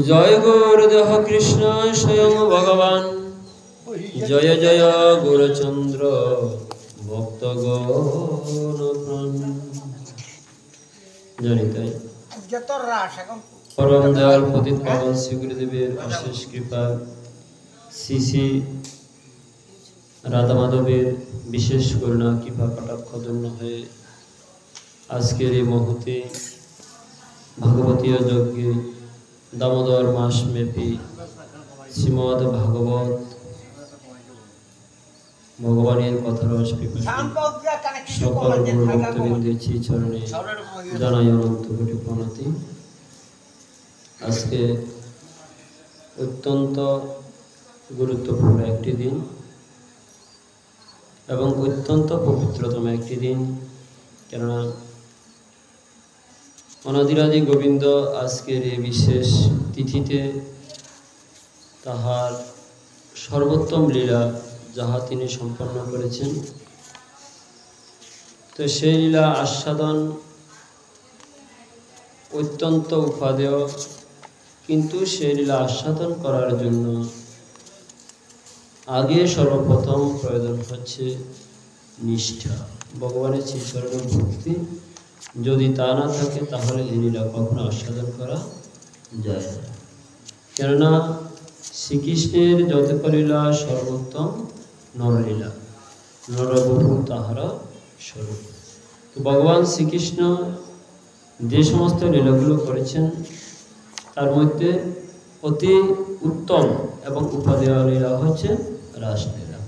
জয় গুরুদেহ কৃষ্ণ স্বয়ং ভগবান, জয় জয় গুরুচন্দ্র ভক্তগণ। জনিতাই পরম দয়াল পতিত পাবন শ্রী গুরুদেবের অশেষ কৃপা, শ্রী শ্রী রাধা মাধবের বিশেষ করুণা কৃপা কটাক্ষ ধন্য হয়ে আজকের এই মুহূর্তে ভাগবতীয় যজ্ঞে দামোদর মাস ব্যাপী শ্রীমদ ভাগবত ভগবানের কথারস সকল গুরু ভক্তবৃন্দের চরণে জানাই অনন্ত কোটি প্রণতি। আজকে অত্যন্ত গুরুত্বপূর্ণ একটি দিন এবং অত্যন্ত পবিত্রতম একটি দিন, কেননা অনাদিরাদি গোবিন্দ আজকের এই বিশেষ তিথিতে তাহার সর্বোত্তম লীলা যাহা তিনি সম্পন্ন করেছেন, তো সেই লীলা আস্বাদন অত্যন্ত উপাদেয়। কিন্তু সেই লীলা আস্বাদন করার জন্য আগে সর্বপ্রথম প্রয়োজন হচ্ছে নিষ্ঠা, ভগবানের শ্রীচরণের ভক্তি। যদি তা না থাকে তাহলে এই লীলা কখনো আস্বাদন করা যায় না, কেননা শ্রীকৃষ্ণের যত লীলা সর্বোত্তম নরলীলা, নরবধূ তাহারা স্বরূপ। তো ভগবান শ্রীকৃষ্ণ যে সমস্ত লীলাগুলো করেছেন তার মধ্যে অতি উত্তম এবং উপাদেয় লীলা হচ্ছে রাসলীলা।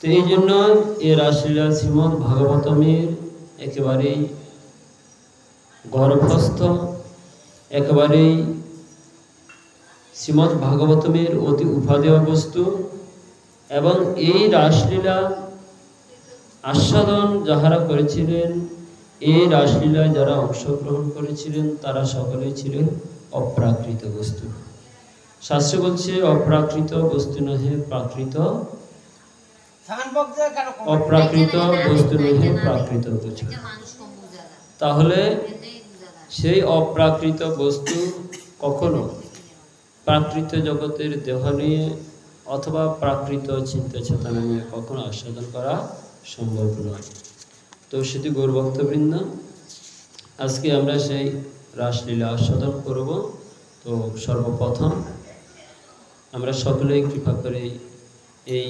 তো এই জন্য এই রাসলীলা শ্রীমদ্ ভাগবতমের একেবারেই গর্ভস্থ, একেবারেই শ্রীমদ্ ভাগবতমের অতি উপাদেয় বস্তু। এবং এই রাসলীলা আস্বাদন যাহারা করেছিলেন, এই রাসলীলায় যারা অংশগ্রহণ করেছিলেন তারা সকলেই ছিলেন অপ্রাকৃত বস্তু। শাস্ত্র বলছে অপ্রাকৃত বস্তু নহে প্রাকৃত, অপ্রাকৃত বস্তু নহে প্রাকৃত বস্তু। তাহলে সেই অপ্রাকৃত বস্তু কখনো প্রাকৃত জগতের দেহ নিয়ে অথবা প্রাকৃত চিন্তা চেতনা নিয়ে কখনো আস্বাদন করা সম্ভব নয়। তো সেটি গৌরভক্তবৃন্দ, আজকে আমরা সেই রাসলীলা আস্বাদন করব। তো সর্বপ্রথম আমরা সকলেই কৃপা করে এই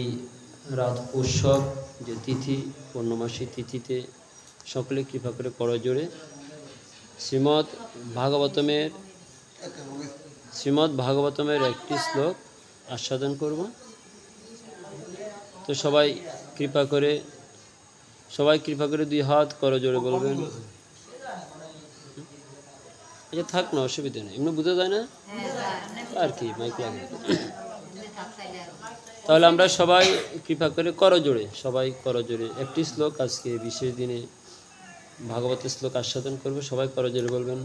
রাত উৎসব যে তিথি, পূর্ণমাসী তিথিতে সকলে কৃপা করে করজোড়ে শ্রীমদ্ ভাগবতমের একটি শ্লোক আস্বাদন করব। তো সবাই কৃপা করে দুই হাত করজোড়ে বলবেন। আচ্ছা থাক না, অসুবিধা নেই, এমনি বোঝা যায় না আর কি, মাইক লাগে। তাহলে আমরা সবাই কৃপা করে করজোড়ে, সবাই করজোড়ে একটি শ্লোক আজকে বিশেষ দিনে ভাগবতের শ্লোক আস্বাদন করবে। সবাই করজোড়ে বলবেন।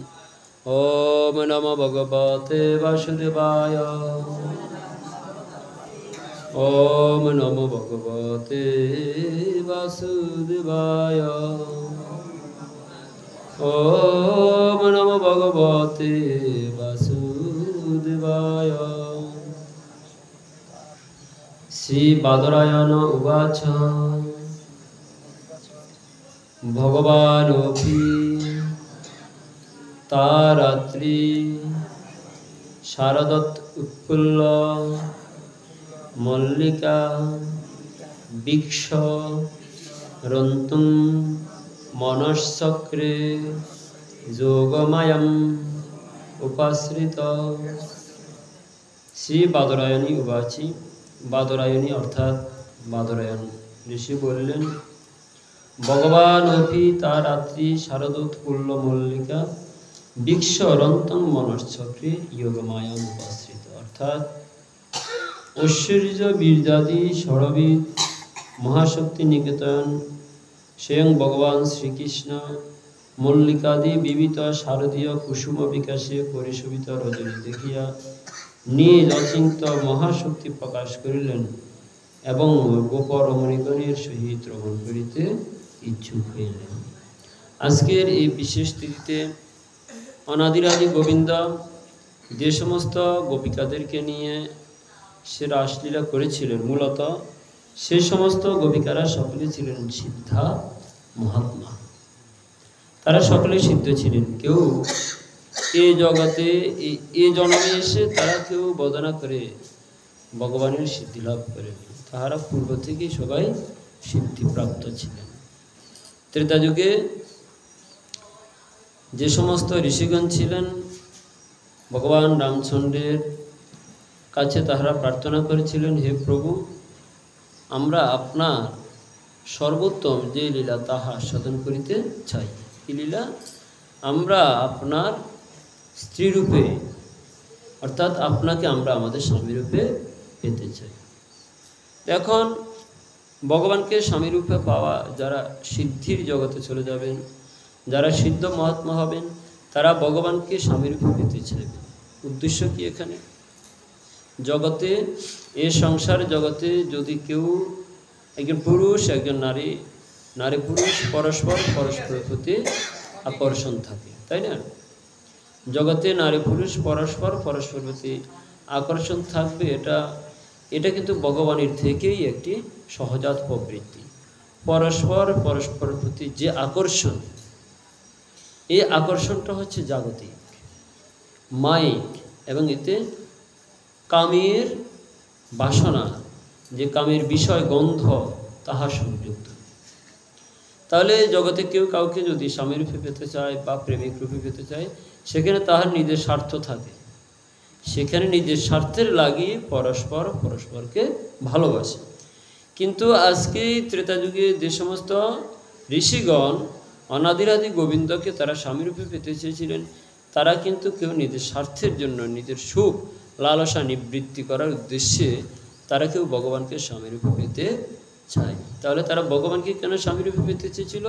ওম নমো ভগবতে বাসুদেবায়, ওম নমো ভগবতে বাসুদেবায়, ওম নমো ভগবতে বাসুদেবায়। শ্রী বাদরায়ণ উবাচ ভগবানপি তা রাত্রি শারদৎ উৎফুল্ল মল্লিকা বৃক্ষ রন্তুং মনশ্চক্রে যোগমায়ম উপাশ্রিত। শ্রী বাদরায়ণী উবাচি, বাদরায়ণী অর্থাৎ বাদরায়ণ ঋষি বললেন, ভগবান অপি তা রাত্রি শারদোৎফুল্ল মল্লিকা বৃক্ষ রন্তং মনশ্চক্রে যোগমায়ম উপাশ্রিত। অর্থাৎ ঐশ্বর্য বীর্যাদি ষড়বিদ মহাশক্তি নিকেতন স্বয়ং ভগবান শ্রীকৃষ্ণ মল্লিকাদি বিবিধ শারদীয় কুসুম বিকাশে পরিশোভিত রজনী দেখিয়া নিজ অচিন্ত মহাশক্তি প্রকাশ করিলেন এবং গোপ রমণীগণের সহিত রমণ করিতে ইচ্ছুক হইলেন। আজকের এই বিশেষ তিথিতে অনাদিরাদি গোবিন্দ যে সমস্ত গোপিকাদেরকে নিয়ে সে রাসলীলা করেছিলেন, মূলত সেই সমস্ত গোপিকারা সকলে ছিলেন সিদ্ধা মহাত্মা। তারা সকলে সিদ্ধ ছিলেন। কেউ এই জগতে এই জন্মে এসে তারা কেউ বদনা করে ভগবানের সিদ্ধি লাভ করে, তাহারা পূর্ব থেকেই সবাই সিদ্ধিপ্রাপ্ত ছিলেন। ত্রেতা যুগে যে সমস্ত ঋষিগণ ছিলেন, ভগবান রামচন্দ্রের কাছে তাহারা প্রার্থনা করেছিলেন, হে প্রভু, আমরা আপনার সর্বোত্তম যে লীলা তাহা সাধন করিতে চাই। কি লীলা? আমরা আপনার স্ত্রীরূপে, অর্থাৎ আপনাকে আমরা আমাদের স্বামীরূপে পেতে চাই। এখন ভগবানকে স্বামীরূপে পাওয়া, যারা সিদ্ধির জগতে চলে যাবেন, যারা সিদ্ধ মহাত্মা হবেন, তারা ভগবানকে স্বামীরূপে পেতে চাইবেন। উদ্দেশ্য কি এখানে? জগতে, এই সংসার জগতে যদি কেউ, একজন পুরুষ একজন নারী, নারী পুরুষ পরস্পরের প্রতি আকর্ষণ থাকে, তাই না? জগতে নারী পুরুষ পরস্পরের প্রতি আকর্ষণ থাকবে, এটা কিন্তু ভগবানের থেকেই একটি সহজাত প্রবৃত্তি। পরস্পরের প্রতি যে আকর্ষণ, এই আকর্ষণটা হচ্ছে জাগতিক, মায়িক, এবং এতে কামের বাসনা, যে কামের বিষয় গন্ধ, তাহা সংযুক্ত। তাহলে জগতে কেউ কাউকে যদি স্বামী রূপে পেতে চায় বা প্রেমিক রূপে পেতে চায়, সেখানে তাহার নিজের স্বার্থ থাকে, সেখানে নিজের স্বার্থের লাগিয়ে পরস্পরকে ভালোবাসে। কিন্তু আজকে ত্রেতা যুগে যে সমস্ত ঋষিগণ অনাদিরাদি গোবিন্দকে তারা স্বামীরূপে পেতে চেয়েছিলেন, তারা কিন্তু কেউ নিজের স্বার্থের জন্য, নিজের সুখ লালসা নিবৃত্তি করার উদ্দেশ্যে তারা কেউ ভগবানকে স্বামীরূপে পেতে চায়। তাহলে তারা ভগবানকে কেন স্বামীরূপে পেতে চেয়েছিল?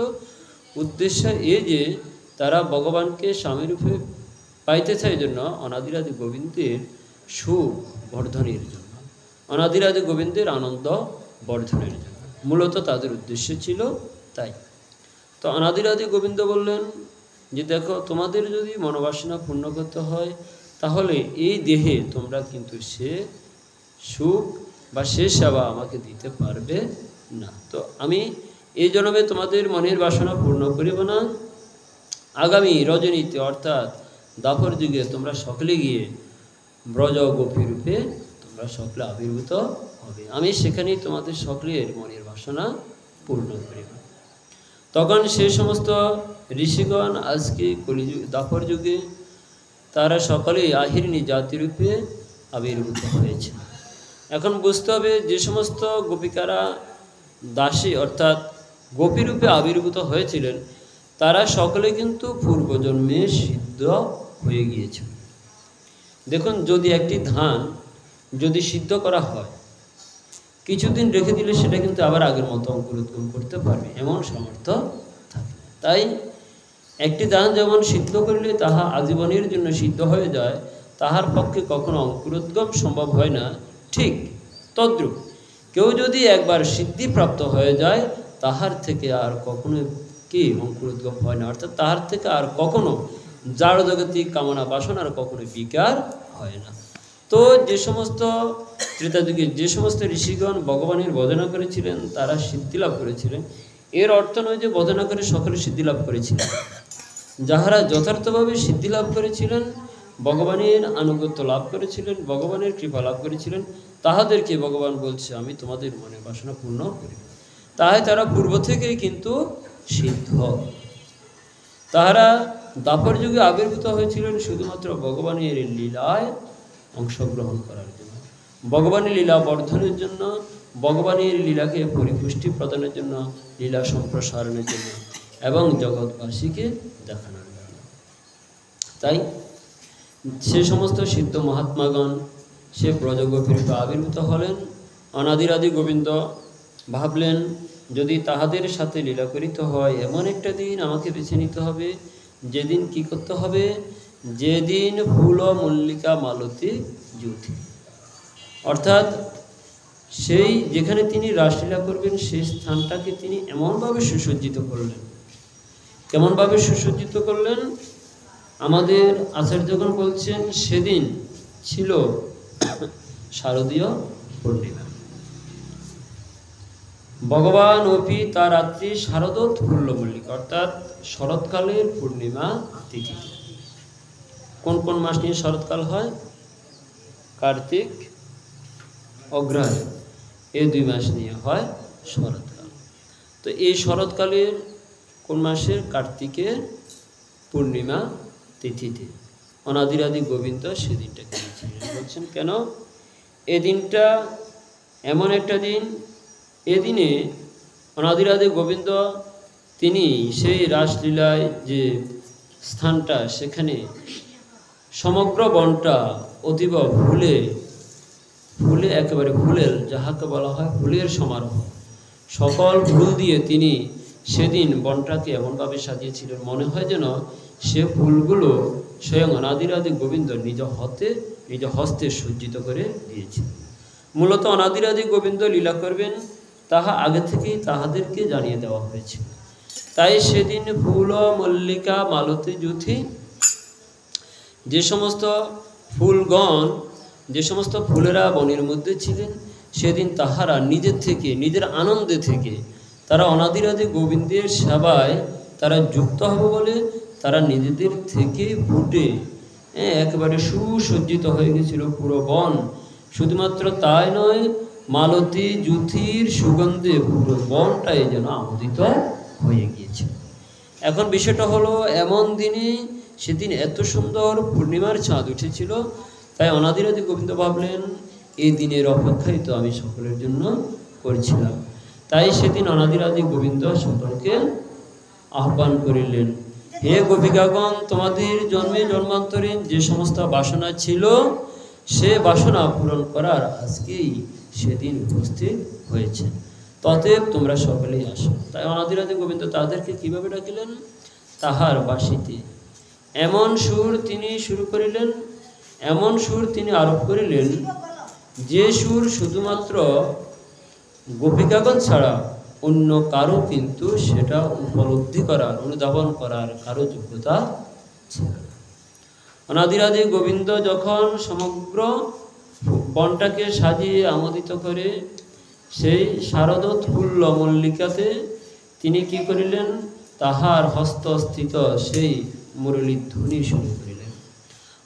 উদ্দেশ্য এই যে তারা ভগবানকে স্বামীরূপে পাইতে চায় জন্য, অনাদিরাদি গোবিন্দের সুখ বর্ধনের জন্য, অনাদিরাদি গোবিন্দের আনন্দ বর্ধনের জন্য, মূলত তাদের উদ্দেশ্য ছিল তাই। তো অনাদিরাদি গোবিন্দ বললেন যে, দেখো, তোমাদের যদি মনোবাসনা পূর্ণ করতে হয়, তাহলে এই দেহে তোমরা কিন্তু সে সুখ বা সে সেবা আমাকে দিতে পারবে না। তো আমি এই জন্মে তোমাদের মনের বাসনা পূর্ণ করিব না। আগামী রজনীতে, অর্থাৎ দাপর যুগে, তোমরা সকলে গিয়ে ব্রজ গোপী রূপে তোমরা সকলে আবির্ভূত হবে, আমি সেখানেই তোমাদের সকলের মনের বাসনা পূর্ণ করিব। তখন সেই সমস্ত ঋষিগণ আজকে কলিযুগ দাপর যুগে তারা সকলেই আহিরিণী জাতিরূপে আবির্ভূত হয়েছে। এখন বুঝতে হবে, যে সমস্ত গোপিকারা দাসী অর্থাৎ গোপীরূপে আবির্ভূত হয়েছিলেন, তারা সকলে কিন্তু পূর্বজন্মে সিদ্ধ হয়ে গিয়েছিল। দেখুন, যদি একটি ধান যদি সিদ্ধ করা হয়, কিছুদিন রেখে দিলে সেটা কিন্তু আবার আগের মতো অঙ্কুরোদ্গম করতে পারবে, এমন সামর্থ্য থাকে। তাই একটি ধান যেমন সিদ্ধ করলে তাহা আজীবনের জন্য সিদ্ধ হয়ে যায়, তাহার পক্ষে কখনো অঙ্কুরোদ্গম সম্ভব হয় না, ঠিক তদ্রূপ কেউ যদি একবার সিদ্ধিপ্রাপ্ত হয়ে যায়, তাহার থেকে আর কখনো কি অঙ্কুরোদ্গম হয় না, অর্থাৎ তাহার থেকে আর কখনো জাড় জগতিক কামনা বাসনার কখনো বিকার হয় না। তো যে সমস্ত ত্রেতা যুগে যে সমস্ত ঋষিগণ ভগবানের বদনা করেছিলেন, তারা সিদ্ধি লাভ করেছিলেন, এর অর্থ নয় যে বদনা করে সকলে সিদ্ধি লাভ করেছিলেন। যাহারা যথার্থভাবে সিদ্ধি লাভ করেছিলেন, ভগবানের আনুগত্য লাভ করেছিলেন, ভগবানের কৃপা লাভ করেছিলেন, তাহাদেরকে ভগবান বলছে, আমি তোমাদের মনের বাসনা পূর্ণ করি। তাই তারা পূর্ব থেকেই কিন্তু সিদ্ধ। তাহারা দাপর যুগে আবির্ভূত হয়েছিলেন শুধুমাত্র ভগবানের লীলায় অংশগ্রহণ করার জন্য, ভগবানের লীলা বর্ধনের জন্য, ভগবানের লীলাকে পরিপুষ্টি প্রদানের জন্য, লীলা সম্প্রসারণের জন্য, এবং জগৎবাসীকে দেখানোর জন্য। তাই সে সমস্ত সিদ্ধ মহাত্মাগণ সে ব্রজগোপীরূপে আবির্ভূত হলেন। অনাদিরাদি গোবিন্দ ভাবলেন, যদি তাহাদের সাথে লীলা করিতে হয়, এমন একটা দিন আমাকে বেছে নিতে হবে, যেদিন কি করতে হবে, যেদিন ফুল মল্লিকা মালতী জ্যোতি, অর্থাৎ সেই যেখানে তিনি রাসলীলা করবেন, সেই স্থানটাকে তিনি এমনভাবে সুসজ্জিত করলেন। কেমনভাবে সুসজ্জিত করলেন? আমাদের আচার্যগণ বলছেন সেদিন ছিল শারদীয় পূর্ণিমা। ভগবান অপি তার রাত্রি শারদোৎ ফুল্লমল্লিকা, অর্থাৎ শরৎকালের পূর্ণিমা তিথি। কোন কোন মাস নিয়ে শরৎকাল হয়? কার্তিক, অগ্রহায়ণ, এই 2 মাস নিয়ে হয় শরৎকাল। তো এই শরৎকালের কোন মাসের? কার্তিকের পূর্ণিমা তিথিতে অনাদিরাদি গোবিন্দ সেদিনটাকে বলছেন। কেন? এ দিনটা এমন একটা দিন, এদিনে অনাদিরাদি গোবিন্দ তিনি সেই রাসলীলায় যে স্থানটা, সেখানে সমগ্র বনটা অতীব ফুলে ফুলে একেবারে ফুলের, যাহাকে বলা হয় ফুলের সমারোহ, সকল ফুল দিয়ে তিনি সেদিন বনটাকে এমনভাবে সাজিয়েছিলেন, মনে হয় যেন সে ফুলগুলো স্বয়ং অনাদিরাদি গোবিন্দ নিজ হস্তে সজ্জিত করে দিয়েছেন। মূলত অনাদিরাদি গোবিন্দ লীলা করবেন তাহা আগে থেকেই তাহাদেরকে জানিয়ে দেওয়া হয়েছিল। তাই সেদিন ফুল মল্লিকা মালতী যুথি, যে সমস্ত ফুলগণ, যে সমস্ত ফুলেরা বনের মধ্যে ছিলেন, সেদিন তাহারা নিজের থেকে, নিজের আনন্দে থেকে তারা অনাদিরাদি গোবিন্দের সেবায় তারা যুক্ত হবে বলে তারা নিজেদের থেকে ফুটে একেবারে সুসজ্জিত হয়ে গেছিল পুরো বন। শুধুমাত্র তাই নয়, মালতী যুথির সুগন্ধে পুরো বনটাই যেন আমোদিত হয়ে গিয়েছে। এখন বিষয়টা হলো, এমন দিনে সেদিন এত সুন্দর পূর্ণিমার চাঁদ উঠেছিল, তাই অনাদিরাদি গোবিন্দ ভাবলেন এই দিনের অপেক্ষাই তো আমি সকলের জন্য করছিলাম। তাই সেদিন অনাদিরাদি গোবিন্দ সকলকে আহ্বান করিলেন, হে গোপিকাগণ, তোমাদের জন্মে জন্মান্তরে যে সমস্ত বাসনা ছিল, সে বাসনা পূরণ করার আজকেই সেদিন উপস্থিত হয়েছে, ততএব তোমরা সকলেই আসো। তাই অনাদিরাদি গোবিন্দ তাদেরকে কিভাবে ডাকিলেন? তাহার বাঁশিতে এমন সুর তিনি শুরু করিলেন, এমন সুর তিনি আরোপ করিলেন, যে সুর শুধুমাত্র গোপিকাগণ ছাড়া অন্য কারো কিন্তু সেটা উপলব্ধি করার, অনুধাবন করার কারো যোগ্যতা ছিল না। অনাদিরাদি গোবিন্দ যখন সমগ্র বনটাকে সাজিয়ে আমোদিত করে সেই শারদোৎ ফুল্ল মল্লিকাতে তিনি কি করিলেন? তাহার হস্তস্থিত সেই মুরলীর ধ্বনি শুরু করিলেন।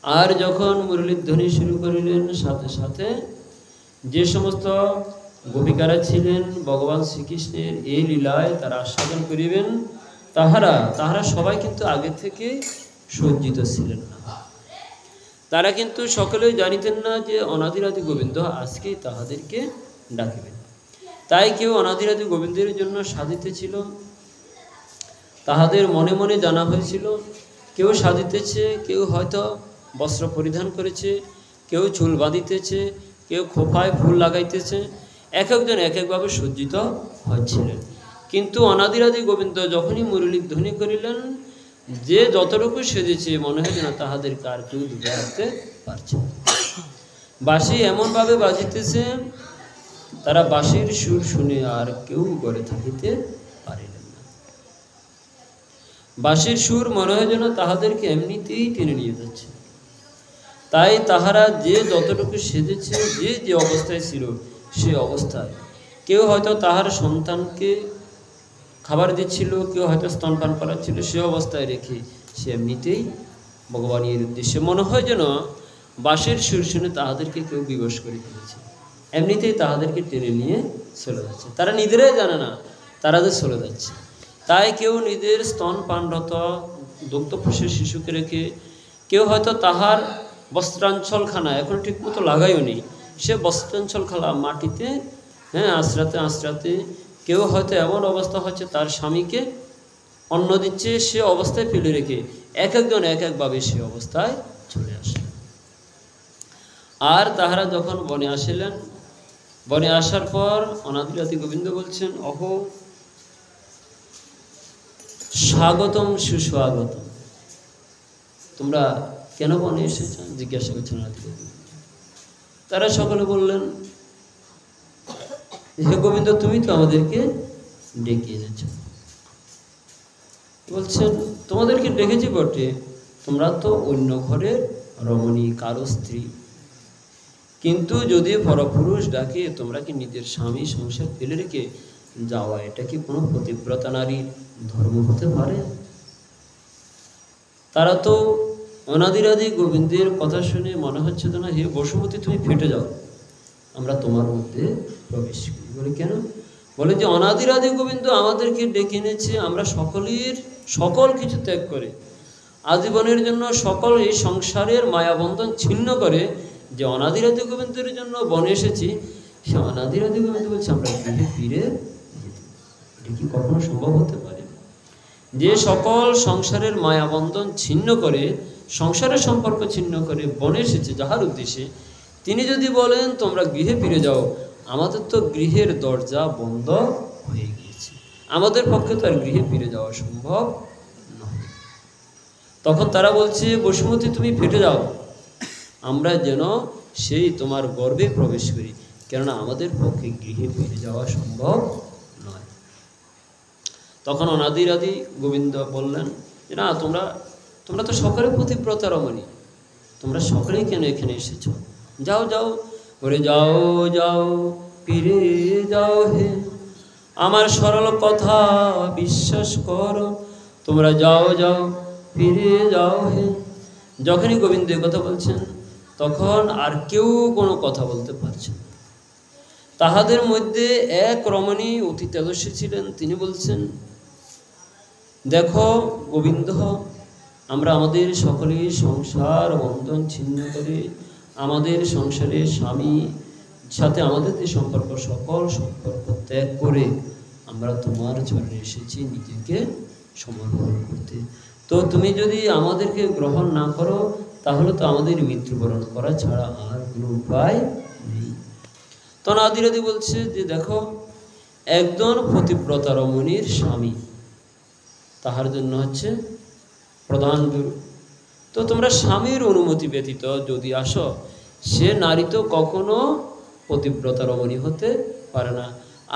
আর যখন মুরলীর ধ্বনি শুরু করিলেন, সাথে সাথে যে সমস্ত গোপিকারা ছিলেন ভগবান শ্রীকৃষ্ণের এই লীলায় তারা আস্বাদন করিবেন, তাহারা সবাই কিন্তু আগে থেকে সজ্জিত ছিলেন না। তারা কিন্তু সকলেই জানিতেন না যে অনাদিরাদি গোবিন্দ আজকেই তাহাদেরকে ডাকিবেন। তাই কেউ অনাদিরাদি গোবিন্দের জন্য সাজিতেছিল, তাহাদের মনে মনে জানা হয়েছিল। কেউ সাজিতেছে, কেউ হয়তো বস্ত্র পরিধান করেছে, কেউ চুল বাঁধিতেছে, কেউ খোঁপায় ফুল লাগাইতেছে, এক একজন এক একভাবে সজ্জিত হচ্ছিলেন। কিন্তু অনাদিরাদি গোবিন্দ যখনই মুরলীর ধ্বনি করিলেন, যে যতটুকু সেজেছে মনে হয় যেন তাহাদের কার কেউ ডুবে রাখতে পারছে। বাঁশি এমনভাবে বাজিতেছে, তারা বাঁশির সুর শুনে আর কেউ গড়ে থাকিতে পারিলেন না। বাঁশির সুর মনে হয় যেন তাহাদেরকে এমনিতেই টেনে নিয়ে যাচ্ছে। তাই তাহারা যে যতটুকু সেজেছে, যে যে অবস্থায় ছিল সে অবস্থায়, কেউ হয়তো তাহার সন্তানকে খাবার দিচ্ছিল, কেউ হয়তো স্তনপান করাচ্ছিল, সে অবস্থায় রেখে সে এমনিতেই ভগবানের উদ্দেশ্যে, মনে হয় যেন বাঁশির সুর শুনে তাহাদেরকে কেউ বিবশ করে ফেলেছে, এমনিতেই তাহাদেরকে টেনে নিয়ে চলে যাচ্ছে। তারা নিজেরাই জানে না তারা যে চলে যাচ্ছে। তাই কেউ নিজের স্তনপানরত দুগ্ধপোষের শিশুকে রেখে, কেউ হয়তো তাহার বস্ত্রাঞ্চলখানা এখন ঠিকমতো লাগাইও নেই, সে বস্ত্রাঞ্চলখানা মাটিতে আশ্রাতে আশ্রাতে, কেউ হয়তো এমন অবস্থা হচ্ছে তার স্বামীকে অন্ন দিচ্ছে, সে অবস্থায় ফেলে রেখে এক একজন এক একভাবে সে অবস্থায় চলে আসে। আর তাহারা যখন বনে আসিলেন, বনে আসার পর অনাদিরাদি গোবিন্দ বলছেন, অহো স্বাগতম সুস্বাগতম, তোমরা কেন বনে এসেছ? জিজ্ঞাসা করছেন অনাদিরাদি গোবিন্দ। তারা সকলে বললেন, হে গোবিন্দ, তুমি তো আমাদেরকে ডেকে এনেছ। বলছেন, তোমাদেরকে ডেকেছি বটে, তোমরা তো অন্য ঘরের রমণী, কারো স্ত্রী, কিন্তু যদি পরপুরুষ ডাকে তোমরা কি নিজের স্বামী সংসার ফেলে রেখে যাওয়া, এটা কি কোনো পতিব্রতা নারীর ধর্ম হতে পারে? তারা তো অনাদিরাদি গোবিন্দের কথা শুনে মনে হচ্ছে তো না, হে বসুমতী তুমি ফেটে যাও, আমরা তোমার মধ্যে প্রবেশ করি। বলে কেন? বলে যে অনাদিরাদি গোবিন্দ আমাদেরকে ডেকে এনেছে, আমরা সকল কিছু ত্যাগ করে আজীবনের জন্য সকল এই সংসারের মায়াবন্ধন ছিন্ন করে যে অনাদিরাদি গোবিন্দের জন্য বনে এসেছি, সে অনাদিরাদি গোবিন্দ বলছে আমরা গৃহে ফিরে যেতে। এটা কি কখনো সম্ভব হতে পারে? যে সকল সংসারের মায়াবন্ধন ছিন্ন করে, সংসারের সম্পর্ক ছিন্ন করে বনে এসেছে যাহার উদ্দেশ্যে, তিনি যদি বলেন তোমরা গৃহে ফিরে যাও, আমাদের তো গৃহের দরজা বন্ধ হয়ে গিয়েছে, আমাদের পক্ষে তো আর গৃহে ফিরে যাওয়া সম্ভব নয়। তখন তারা বলছে বসুমতী তুমি ফেটে যাও, আমরা যেন সেই তোমার গর্ভে প্রবেশ করি, কেননা আমাদের পক্ষে গৃহে ফিরে যাওয়া সম্ভব নয়। তখন অনাদিরাদি গোবিন্দ বললেন যে না, তোমরা তো সকলে পতিব্রতা রমণী, তোমরা সকলেই কেন এখানে এসেছো? যাও যাও, ওরে যাও যাও ফিরে যাও হে, আমার সরল কথা বিশ্বাস করো, তোমরা যাও যাও ফিরে যাও হে। যখনই গোবিন্দ এই কথা বলছেন তখন আর কেউ কোনো কথা বলতে পারছেন না। তাহাদের মধ্যে এক রমণী অতি তেজস্বী ছিলেন, তিনি বলছেন দেখো গোবিন্দ, আমরা আমাদের সকলের সংসার বন্ধন ছিন্ন করে আমাদের সংসারে স্বামী সাথে আমাদের যে সম্পর্ক, সকল সম্পর্ক ত্যাগ করে আমরা তোমার চরণে এসেছি নিজেকে সমর্পণ করতে। তো তুমি যদি আমাদেরকে গ্রহণ না করো তাহলে তো আমাদের মৃত্যুবরণ করা ছাড়া আর কোনো উপায় নেই। তখন আদিরাদি বলছে যে দেখো, একজন পতিব্রতা রমণীর স্বামী, তাহার জন্য হচ্ছে প্রধান গুরু। তো তোমরা স্বামীর অনুমতি ব্যতীত যদি আসো, সে নারী তো কখনো পতিব্রতা রমণী হতে পারে না।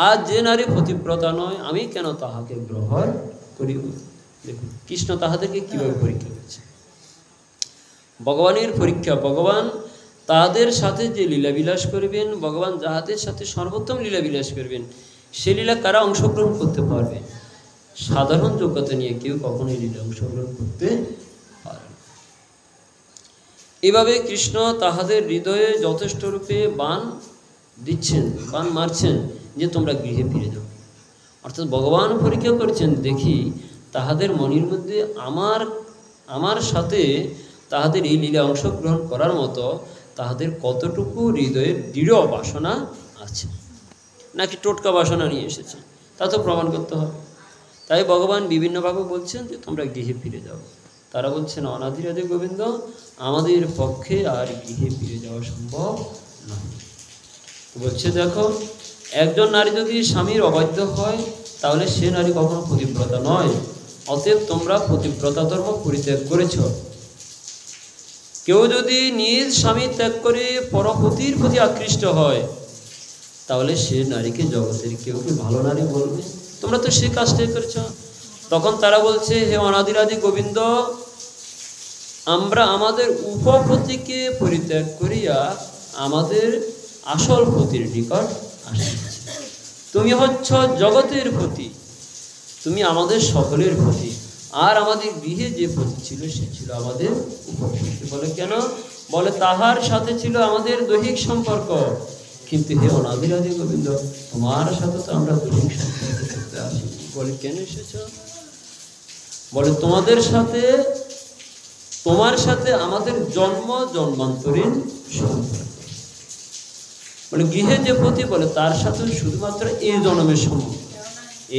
আর যে নারী পতিব্রতা নয়, আমি কেন তাহাকে গ্রহণ করিব? দেখুন কৃষ্ণ তাহাদেরকে কিভাবে পরীক্ষা করছে। ভগবানের পরীক্ষা, ভগবান তাদের সাথে যে লীলাবিলাস করবেন, ভগবান যাহাদের সাথে সর্বোত্তম লীলাবিলাস করবেন, সে লীলা কারা অংশগ্রহণ করতে পারবে? সাধারণ যোগ্যতা নিয়ে কেউ কখনোই লীলা অংশগ্রহণ করতে পারে না। এভাবে কৃষ্ণ তাহাদের হৃদয়ে যথেষ্ট রূপে বাণ দিচ্ছেন, বাণ মারছেন যে তোমরা গৃহে ফিরে যাও। অর্থাৎ ভগবান পরীক্ষা করছেন, দেখি তাহাদের মনের মধ্যে আমার সাথে তাহাদের এই লীলা অংশগ্রহণ করার মতো তাহাদের কতটুকু হৃদয়ের দৃঢ় বাসনা আছে, নাকি টোটকা বাসনা নিয়ে এসেছে, তা তো প্রমাণ করতে হবে। তাই ভগবান বিভিন্নভাবে বলছেন যে তোমরা গৃহে ফিরে যাও। তারা বলছেন অনাদিরাদি গোবিন্দ, আমাদের পক্ষে আর গৃহে ফিরে যাওয়া সম্ভব নয়। বলছে দেখো, একজন নারী যদি স্বামীর অবাধ্য হয় তাহলে সে নারী কখনো পতিব্রতা নয়। অতএব তোমরা পতিব্রতা ধর্ম পরিত্যাগ করেছ। কেউ যদি নিজ স্বামী ত্যাগ করে পরপতির প্রতি আকৃষ্ট হয় তাহলে সে নারীকে জগতের কেউ কি ভালো নারী বলবে? তোমরা তো সে কাজটাই করেছ। তখন তারা বলছে হে অনাদিরাদি গোবিন্দ, আমরা আমাদের উপপতিকে পরিত্যাগ করিয়া আমাদের আসল পতির নিকট আসিয়াছি। তুমি হচ্ছ জগতের পতি, তুমি আমাদের সকলের পতি, আর আমাদের গৃহে যে পতি ছিল সে ছিল আমাদের উপপতি। বলে কেন? বলে তাহার সাথে ছিল আমাদের দৈহিক সম্পর্ক, কিন্তু হে অনাদিরাদি গোবিন্দ, তোমার সাথে তো আমরা দৈহিক সম্পর্ক করতে আসি। বলে কেন এসেছ? বলে তোমার সাথে আমাদের জন্মান্তরীণ সম্পর্ক। মানে গৃহে যে পতি, বলে তার সাথে শুধুমাত্র এই জন্মের সম্বন্ধ,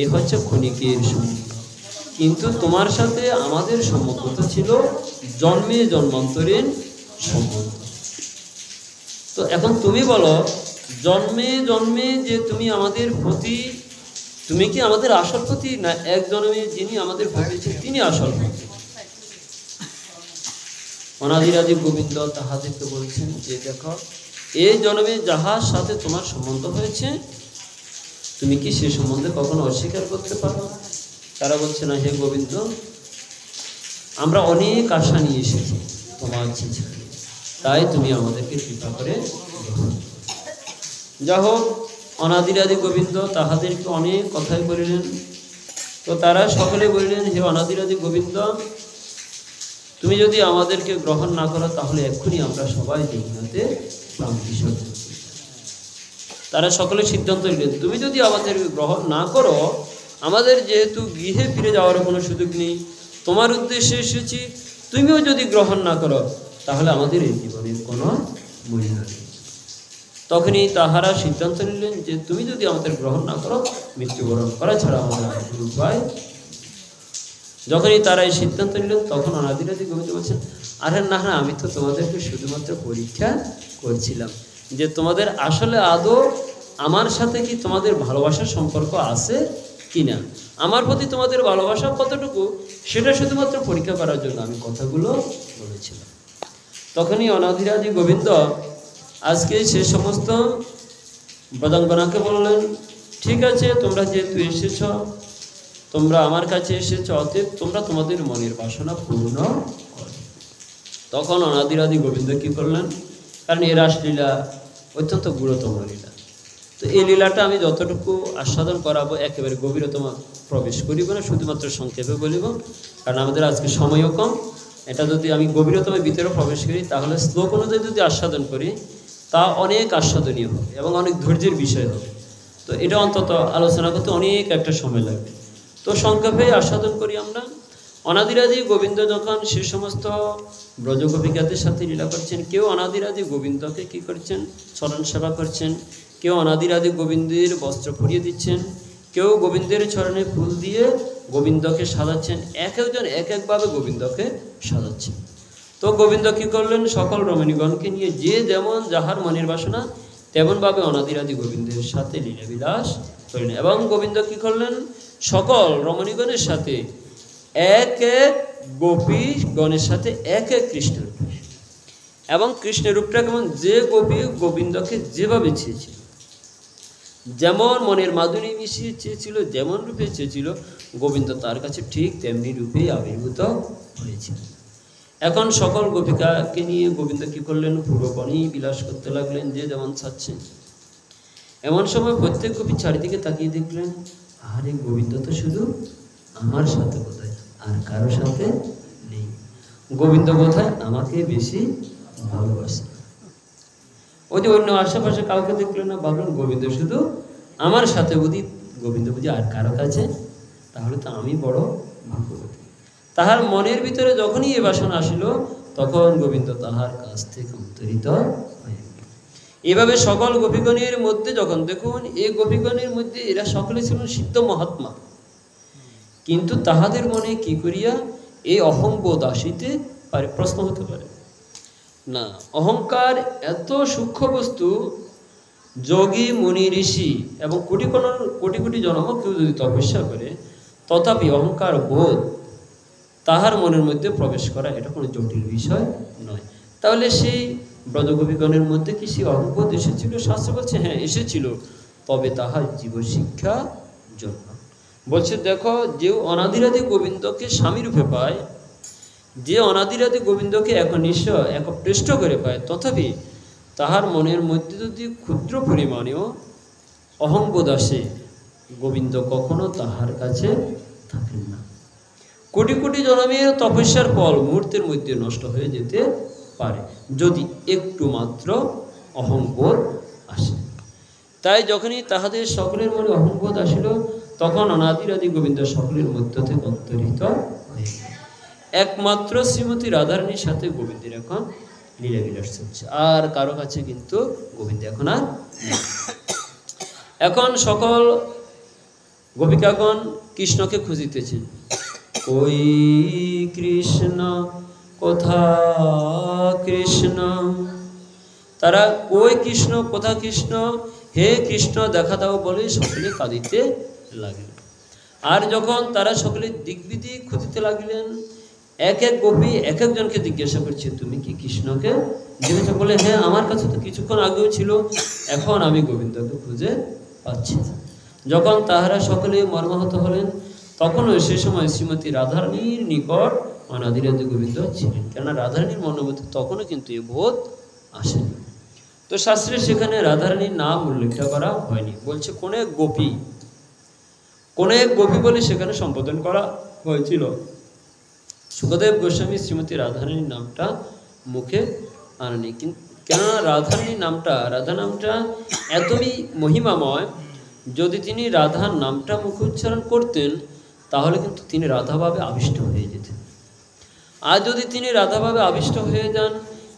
এ হচ্ছে ক্ষণিকের সম্বন্ধ, কিন্তু তোমার সাথে আমাদের সম্বন্ধ ছিল জন্মান্তরীণ সম্বন্ধ। তো এখন তুমি বলো, জন্মে যে তুমি আমাদের পতি, তুমি কি আমাদের আসল পতি, না এক জন্মে যিনি আমাদের পতি তিনি আসল পতি? অনাদিরাদি গোবিন্দ তাহাদেরকে বলছেন যে দেখো, এই জন্মে যাহার সাথে তোমার সম্বন্ধ হয়েছে তুমি কি সে সম্বন্ধে কখনো অস্বীকার করতে পারো? তারা বলছে না হে গোবিন্দ, আমরা অনেক আশা নিয়ে এসেছি তোমার চিঠিতে, তাই তুমি আমাদেরকে কৃপা করে গ্রহণ করো। যা হোক, অনাদিরাদি গোবিন্দ তাহাদেরকে অনেক কথাই বলিলেন। তো তারা সকলে বলিলেন, হে অনাদিরাদি গোবিন্দ, তুমি যদি আমাদেরকে গ্রহণ না করো তাহলে এক্ষুনি আমরা সবাই যমুনাতে প্রাণ বিসর্জন করি। তারা সকলে সিদ্ধান্ত নিলেন, তুমি যদি আমাদের গ্রহণ না করো, আমাদের যেহেতু গৃহে ফিরে যাওয়ার কোনো সুযোগ নেই, তোমার উদ্দেশ্যে এসেছি, তুমিও যদি গ্রহণ না করো তাহলে আমাদের এই জীবনের কোনো মূল্য নেই। তখনই তাহারা সিদ্ধান্ত নিলেন যে তুমি যদি আমাদের গ্রহণ না করো, মৃত্যুবরণ করা ছাড়া আমাদের আর কোনো উপায়। যখনই তারা এই সিদ্ধান্ত নিলেন, তখন অনাদিরাদি গোবিন্দ বলছেন, আরে না না, আমি তো তোমাদেরকে শুধুমাত্র পরীক্ষা করছিলাম যে তোমাদের আসলে আদৌ আমার সাথে কি তোমাদের ভালোবাসার সম্পর্ক আছে কি না, আমার প্রতি তোমাদের ভালোবাসা কতটুকু, সেটা শুধুমাত্র পরীক্ষা করার জন্য আমি কথাগুলো বলেছিলাম। তখনই অনাদিরাদি গোবিন্দ আজকে সে সমস্ত বদাঙ্গনাকে বললেন, ঠিক আছে, তোমরা যেহেতু এসেছ, তোমরা আমার কাছে এসেছ, অতএব তোমরা তোমাদের মনের বাসনা পূর্ণ করো। তখন অনাদিরাদি গোবিন্দ কী করলেন, কারণ এই রাসলীলা অত্যন্ত গুরুতম লীলা, তো এই লীলাটা আমি যতটুকু আস্বাদন করাবো একেবারে গভীরতম প্রবেশ করিব না, শুধুমাত্র সংক্ষেপে বলিব, কারণ আমাদের আজকে সময়ও কম। এটা যদি আমি গভীরতম ভিতরে প্রবেশ করি তাহলে শ্লোক অনুযায়ী যদি আস্বাদন করি তা অনেক আস্বাদনীয় হবে এবং অনেক ধৈর্যের বিষয় হবে। তো এটা অন্তত আলোচনা করতে অনেক একটা সময় লাগবে। তো সংক্ষেপে আস্বাদন করি আমরা। অনাদিরাদি গোবিন্দ যখন সে সমস্ত ব্রজগোপিকাদের সাথে লীলা করছেন, কেউ অনাদিরাদি গোবিন্দকে কী করছেন, চরণ সেবা করছেন, কেউ অনাদিরাদি গোবিন্দের বস্ত্র পরিয়ে দিচ্ছেন, কেউ গোবিন্দের চরণে ফুল দিয়ে গোবিন্দকে সাজাচ্ছেন, এক একজন এক একভাবে গোবিন্দকে সাজাচ্ছেন। তো গোবিন্দ কী করলেন, সকল রমণীগণকে নিয়ে যে যেমন যাহার মনের বাসনা তেমনভাবে অনাদিরাদি গোবিন্দের সাথে লীলাবিলাস করলেন। এবং গোবিন্দ কী করলেন, সকল রমণীগণের সাথে এক এক গোপীগণের সাথে এক এক কৃষ্ণরূপ, এবং কৃষ্ণের রূপটা কেমন, যে গোপী গোবিন্দকে যেভাবে চেয়েছিল, যেমন মনের মাধুরী মিশিয়ে চেয়েছিল, যেমন রূপে চেয়েছিল, গোবিন্দ তার কাছে ঠিক তেমনি রূপেই আবির্ভূত হয়েছিল। এখন সকল গোপিকাকে নিয়ে গোবিন্দ কী করলেন, পুরো বনেই বিলাস করতে লাগলেন, যে যেমন চাচ্ছেন। এমন সময় প্রত্যেক গোপী চারিদিকে তাকিয়ে দেখলেন, আরে গোবিন্দ তো শুধু আমার সাথে কোথায়, আর কারো সাথে নেই, গোবিন্দ কোথায় আমাকে বেশি ভালোবাসে। ওই যে অন্য আশেপাশে কাউকে দেখলেন না, ভাবলেন গোবিন্দ শুধু আমার সাথে, গোবিন্দ বুঝি আর কারো কাছে, তাহলে তো আমি বড় ভাগ্যবতী। তাহার মনের ভিতরে যখনই এ বাসনা আসিল, তখন গোবিন্দ তাহার কাছ থেকে উত্তরিত হয়ে গেল। এভাবে সকল গোপীগণের মধ্যে যখন দেখুন, এই গোপীগণের মধ্যে এরা সকলে ছিলেন সিদ্ধ মহাত্মা, কিন্তু তাহাদের মনে কি করিয়া এই অহংবোধ আসিতে পারে? প্রশ্ন হতে পারে না, অহংকার এত সূক্ষ্ম বস্তু, যোগী মুনি ঋষি এবং কোটি কোটি জন্ম কেউ যদি তপস্যা করে, তথাপি অহংকার বোধ তাহার মনের মধ্যে প্রবেশ করা এটা কোনো জটিল বিষয় নয়। তাহলে সেই ব্রজগোপীগণের মধ্যে কি সেই অহংবোধ এসেছিল? শাস্ত্র বলছে হ্যাঁ এসেছিল, তবে তাহার জীবশিক্ষা জন্য। বলছে দেখো, যে অনাদিরাদি গোবিন্দকে স্বামীরূপে পায়, যে অনাদিরাদি গোবিন্দকে একনিষ্ঠ একপৃষ্ট করে পায়, তথাপি তাহার মনের মধ্যে যদি ক্ষুদ্র পরিমাণেও অহংবোধ আসে, গোবিন্দ কখনো তাহার কাছে থাকেন না। কোটি কোটি জন্মের তপস্যার ফল মুহূর্তের মধ্যে নষ্ট হয়ে যেতে পারে যদি একটু মাত্র অহংবোধ আসে। তাই যখনই তাহাদের সকলের মনে অহংবোধ আসিল, তখন অনাদিরাদি গোবিন্দ সকলের মধ্য থেকে অন্তরিত হয়ে গেল। একমাত্র শ্রীমতী রাধারানীর সাথে গোবিন্দের এখন লীলাবিলাস চলছে, আর কারো কাছে কিন্তু গোবিন্দ এখন আর নেই। এখন সকল গোপিকাগণ কৃষ্ণকে খুঁজিতেছেন, ওই কৃষ্ণ কোথা কৃষ্ণ, তারা ওই কৃষ্ণ কোথা কৃষ্ণ, হে কৃষ্ণ দেখা দাও বলে সকলে কাঁদিতে লাগলেন। আর যখন তারা সকলে দিকবিদিক খুঁজিতে লাগলেন, এক এক গোপী এক একজনকে জিজ্ঞাসা করছে, তুমি কি কৃষ্ণকে দেখেছ? বলে হ্যাঁ, আমার কাছে তো কিছুক্ষণ আগেও ছিল, এখন আমি গোবিন্দকে খুঁজে পাচ্ছি। যখন তাহারা সকলে মর্মাহত হলেন, তখনও সে সময় শ্রীমতী রাধারানীর নিকট অনাদিরাদি গোবিন্দ ছিলেন, কেননা রাধারানীর মনের মধ্যে তখনও কিন্তু এ বোধ আসেনি। তো শাস্ত্রে সেখানে রাধারানীর নাম উল্লেখটা করা হয়নি, বলছে কোন এক গোপী বলে সেখানে সম্বোধন করা হয়েছিল। সুখদেব গোস্বামী শ্রীমতী রাধারানীর নামটা মুখে আনেনি, কেননা রাধা নামটা এতই মহিমাময়, যদি তিনি রাধার নামটা মুখে উচ্চারণ করতেন তাহলে কিন্তু তিনি রাধাভাবে আবিষ্ট হয়ে যেতেন। আর যদি তিনি রাধাভাবে আবিষ্ট হয়ে যান,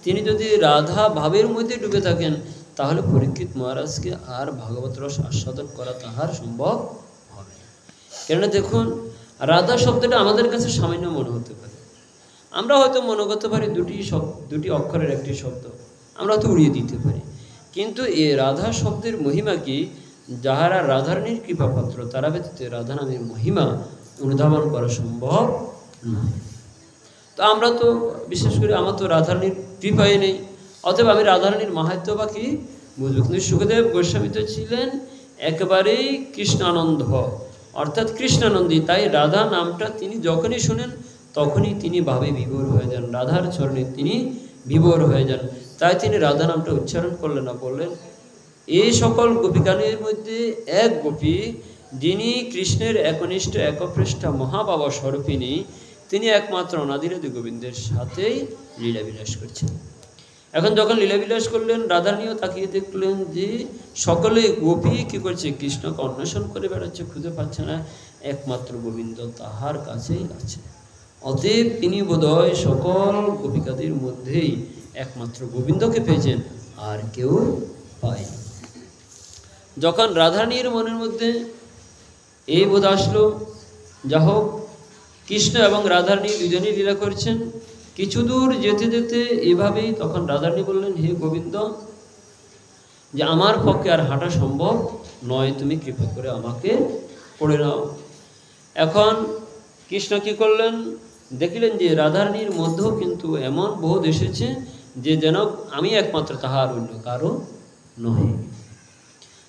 তিনি যদি রাধা ভাবের মধ্যে ডুবে থাকেন, তাহলে পরীক্ষিত মহারাজকে আর ভাগবত রস আস্বাদন করা তাহার সম্ভব হবে না। কেননা দেখুন, রাধা শব্দটা আমাদের কাছে সামান্য মনে হতে পারে, আমরা হয়তো মনে করতে পারি দুটি অক্ষরের একটি শব্দ, আমরা হয়তো উড়িয়ে দিতে পারি, কিন্তু এ রাধা শব্দের মহিমা কি, যাহারা রাধারানীর কৃপাপাত্র তারা ব্যতীত রাধা নামের মহিমা অনুধাবন করা সম্ভব নয়। তো আমরা তো বিশেষ করে আমার তো রাধারানীর কৃপাই নেই, অতএব আমি রাধারানীর মাহাত্ম্য বা কি বুঝবো। কিন্তু সুখদেব গোস্বামী তো ছিলেন একেবারেই কৃষ্ণানন্দ, অর্থাৎ কৃষ্ণানন্দী, তাই রাধা নামটা তিনি যখনই শুনেন তখনই তিনি ভাবে বিভোর হয়ে যান, রাধার চরণে তিনি বিভোর হয়ে যান। তাই তিনি রাধা নামটা উচ্চারণ করলেন না, বললেন এই সকল গোপীগানের মধ্যে এক গোপী, যিনি কৃষ্ণের একনিষ্ঠ একপৃষ্ঠা মহাবাবা স্বরূপিণী, তিনি একমাত্র অনাদিরাদি গোবিন্দের সাথেই লীলাবিলাস করছেন। এখন যখন লীলাবিলাস করলেন, রাধারানীও তাকিয়ে দেখলেন যে সকলে গোপী কি করছে, কৃষ্ণকে অন্বেষণ করে বেড়াচ্ছে, খুঁজে পাচ্ছে না, একমাত্র গোবিন্দ তাহার কাছেই আছে। অতএব তিনি বোধহয় সকল গোপিকাদের মধ্যেই একমাত্র গোবিন্দকে পেয়েছেন, আর কেউ পায়নি। যখন রাধারানীর মনের মধ্যে এই বোধ আসলো, যা হোক কৃষ্ণ এবং রাধারানী দুজনেই লীলা করছেন, কিছু দূর যেতে যেতে এভাবেই তখন রাধারানী বললেন, হে গোবিন্দ, যে আমার পক্ষে আর হাঁটা সম্ভব নয়, তুমি কৃপা করে আমাকে পড়ে নাও। এখন কৃষ্ণ কি করলেন, দেখিলেন যে রাধারানীর মধ্যেও কিন্তু এমন বোধ এসেছে যে যেন আমি একমাত্র, তাহার অন্য কারো নহে।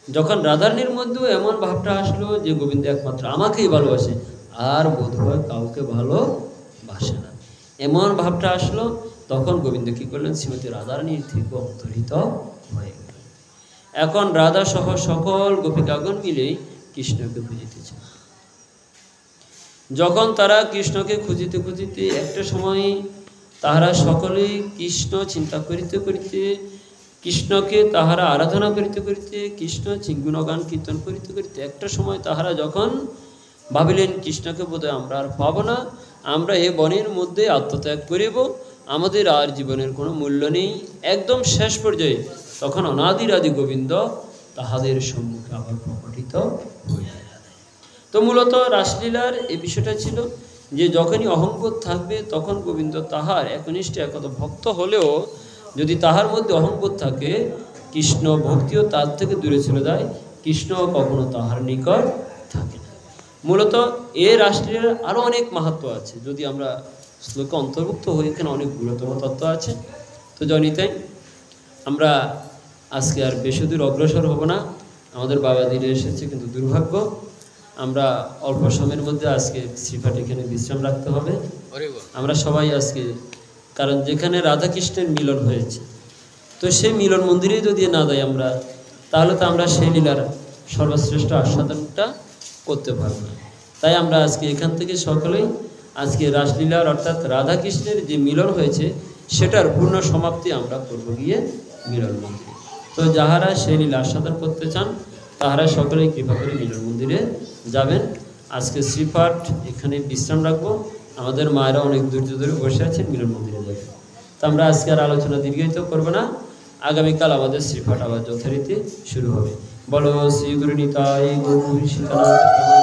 যখন রাধারানীর মধ্যেও এমন ভাবটা আসলো যে গোবিন্দ একমাত্র আমাকেই ভালোবাসে, আর বোধ হয় কাউকে ভালোবাসে না, এমন ভাবটা আসলো, তখন গোবিন্দ কি করলেন, শ্রীমতী রাধারানীর থেকে অন্তর্হিত হয়ে গেল। এখন রাধা সহ সকল গোপিকাগণ মিলেই কৃষ্ণকে খুঁজিতেছে। যখন তারা কৃষ্ণকে খুঁজিতে খুঁজিতে একটা সময় তাহারা সকলেই কৃষ্ণ চিন্তা করিতে করিতে, কৃষ্ণকে তাহারা আরাধনা করিতে করিতে, কৃষ্ণ গুণগান কীর্তন করিতে করিতে একটা সময় তাহারা যখন ভাবিলেন কৃষ্ণকে বোধহয় আমরা আর পাব না, আমরা এ বনের মধ্যে আত্মত্যাগ করিব, আমাদের আর জীবনের কোনো মূল্য নেই, একদম শেষ পর্যায়ে তখন অনাদিরাদি গোবিন্দ তাহাদের সম্মুখে আবার প্রকটিত হইলেন। তো মূলত রাসলীলার এই বিষয়টা ছিল যে যখনই অহংবোধ থাকবে তখন গোবিন্দ তাহার একনিষ্ঠ একত ভক্ত হলেও যদি তাহার মধ্যে অহংবোধ থাকে, কৃষ্ণ ভক্তিও তার থেকে দূরে চলে যায়, কৃষ্ণ কখনো তাহার নিকট থাকে না। মূলত এই রাসলীলার আরও অনেক মাহাত্ম্য আছে, যদি আমরা শ্লোকে অন্তর্ভুক্ত হই, এখানে অনেক গুরুত্বপূর্ণ তত্ত্ব আছে। তো জনিতাই আমরা আজকে আর বেশি দূর অগ্রসর হব না, আমাদের বাবা দিনে এসেছে, কিন্তু দুর্ভাগ্য আমরা অল্প সময়ের মধ্যে আজকে শ্রীপাঠ এখানে বিশ্রাম রাখতে হবে। আমরা সবাই আজকে, কারণ যেখানে রাধাকৃষ্ণের মিলন হয়েছে, তো সেই মিলন মন্দিরেই যদি না যাই আমরা, তাহলে তো আমরা সেই লীলার সর্বশ্রেষ্ঠ আস্বাদনটা করতে পারব না। তাই আমরা আজকে এখান থেকে সকলেই আজকে রাসলীলার অর্থাৎ রাধাকৃষ্ণের যে মিলন হয়েছে সেটার পূর্ণ সমাপ্তি আমরা করব গিয়ে মিলন মন্দিরে। তো যাহারা সেই লীলা আস্বাদন করতে চান তাহারা সকলেই কৃপা করে মিলন মন্দিরে যাবেন। আজকে শ্রীপাঠ এখানে বিশ্রাম রাখবো, আমাদের মায়েরা অনেক ধৈর্য ধরে বসে আছেন, মিলন মন্দিরে যাবেন। তো আমরা আজকে আর আলোচনা দীর্ঘায়িত করবো না, আগামীকাল আমাদের শ্রীপাঠ আবার যথারীতি শুরু হবে। বলো শ্রী গুরু নিতাই গৌর সীতানাথ।